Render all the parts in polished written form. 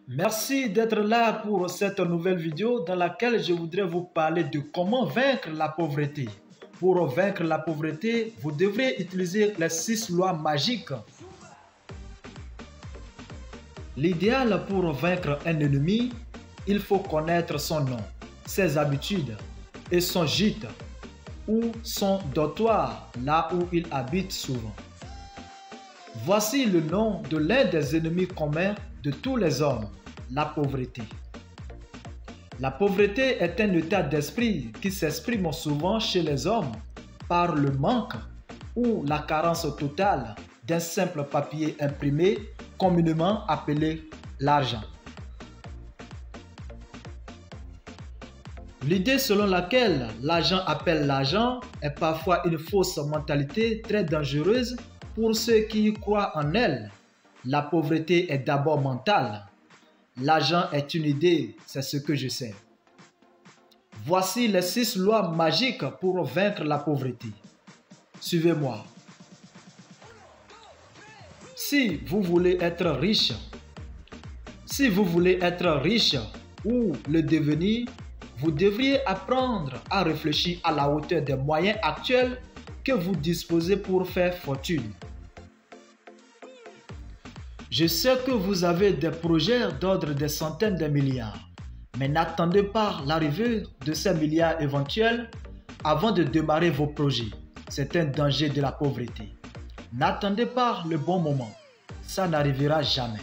Merci d'être là pour cette nouvelle vidéo dans laquelle je voudrais vous parler de comment vaincre la pauvreté. Pour vaincre la pauvreté, vous devrez utiliser les 6 lois magiques. L'idéal pour vaincre un ennemi, il faut connaître son nom, ses habitudes et son gîte ou son dortoir, là où il habite souvent. Voici le nom de l'un des ennemis communs de tous les hommes, la pauvreté. La pauvreté est un état d'esprit qui s'exprime souvent chez les hommes par le manque ou la carence totale d'un simple papier imprimé communément appelé l'argent. L'idée selon laquelle l'argent appelle l'argent est parfois une fausse mentalité très dangereuse pour ceux qui y croient en elle. La pauvreté est d'abord mentale. L'argent est une idée, c'est ce que je sais. Voici les 6 lois magiques pour vaincre la pauvreté. Suivez-moi. Si vous voulez être riche ou le devenir, vous devriez apprendre à réfléchir à la hauteur des moyens actuels que vous disposez pour faire fortune. Je sais que vous avez des projets d'ordre des centaines de milliards, mais n'attendez pas l'arrivée de ces milliards éventuels avant de démarrer vos projets. C'est un danger de la pauvreté. N'attendez pas le bon moment, ça n'arrivera jamais.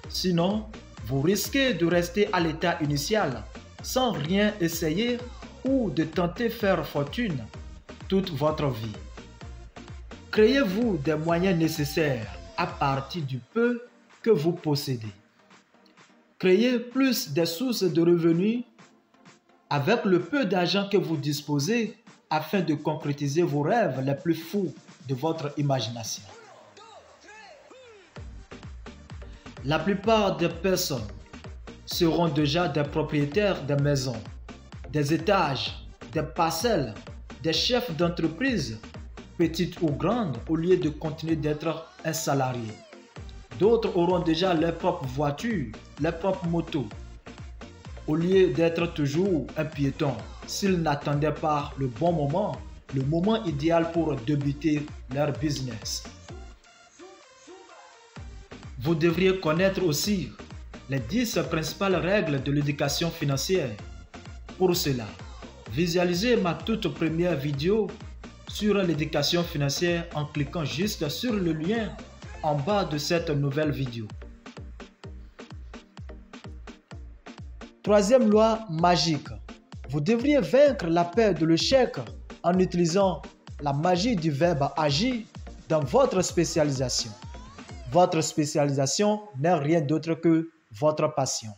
Sinon, vous risquez de rester à l'état initial sans rien essayer ou de tenter faire fortune toute votre vie. Créez-vous des moyens nécessaires à partir du peu que vous possédez. Créez plus de sources de revenus avec le peu d'argent que vous disposez afin de concrétiser vos rêves les plus fous de votre imagination. La plupart des personnes seront déjà des propriétaires de maisons, des étages, des parcelles, des chefs d'entreprise, petites ou grandes, au lieu de continuer d'être un salarié. D'autres auront déjà leur propre voiture, leur propre moto, au lieu d'être toujours un piéton s'ils n'attendaient pas le bon moment, le moment idéal pour débuter leur business. Vous devriez connaître aussi les 10 principales règles de l'éducation financière. Pour cela, visualisez ma toute première vidéo sur l'éducation financière en cliquant juste sur le lien en bas de cette nouvelle vidéo. Troisième loi magique. Vous devriez vaincre la peur de l'échec en utilisant la magie du verbe agir dans votre spécialisation. Votre spécialisation n'est rien d'autre que votre passion.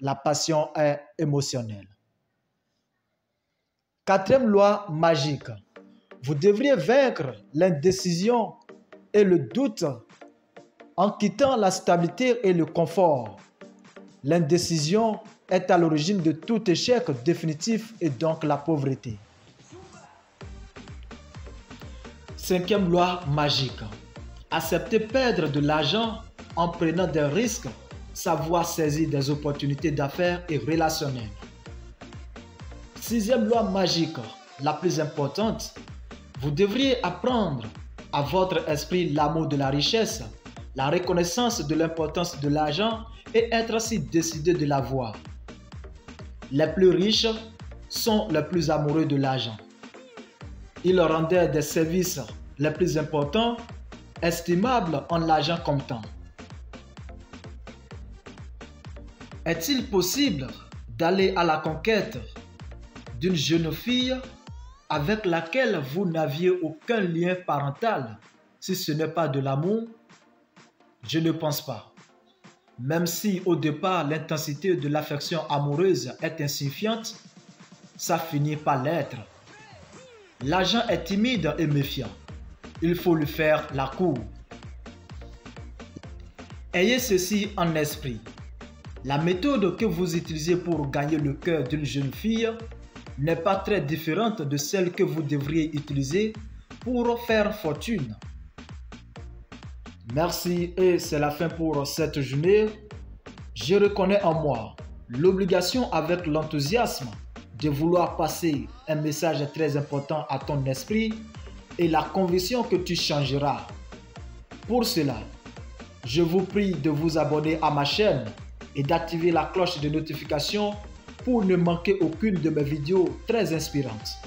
La passion est émotionnelle. Quatrième loi magique. Vous devriez vaincre l'indécision et le doute en quittant la stabilité et le confort. L'indécision est à l'origine de tout échec définitif et donc la pauvreté. Cinquième loi magique. Accepter perdre de l'argent en prenant des risques, savoir saisir des opportunités d'affaires et relationnelles. Sixième loi magique, la plus importante. Vous devriez apprendre à votre esprit l'amour de la richesse, la reconnaissance de l'importance de l'argent et être ainsi décidé de l'avoir. Les plus riches sont les plus amoureux de l'argent. Ils rendaient des services les plus importants, estimables en l'argent comptant. Est-il possible d'aller à la conquête d'une jeune fille avec laquelle vous n'aviez aucun lien parental, si ce n'est pas de l'amour? Je ne pense pas. Même si au départ l'intensité de l'affection amoureuse est insignifiante, ça finit par l'être. L'argent est timide et méfiant. Il faut lui faire la cour. Ayez ceci en esprit. La méthode que vous utilisez pour gagner le cœur d'une jeune fille n'est pas très différente de celle que vous devriez utiliser pour faire fortune. Merci et c'est la fin pour cette journée. Je reconnais en moi l'obligation avec l'enthousiasme de vouloir passer un message très important à ton esprit et la conviction que tu changeras. Pour cela, je vous prie de vous abonner à ma chaîne et d'activer la cloche de notification pour ne manquer aucune de mes vidéos très inspirantes.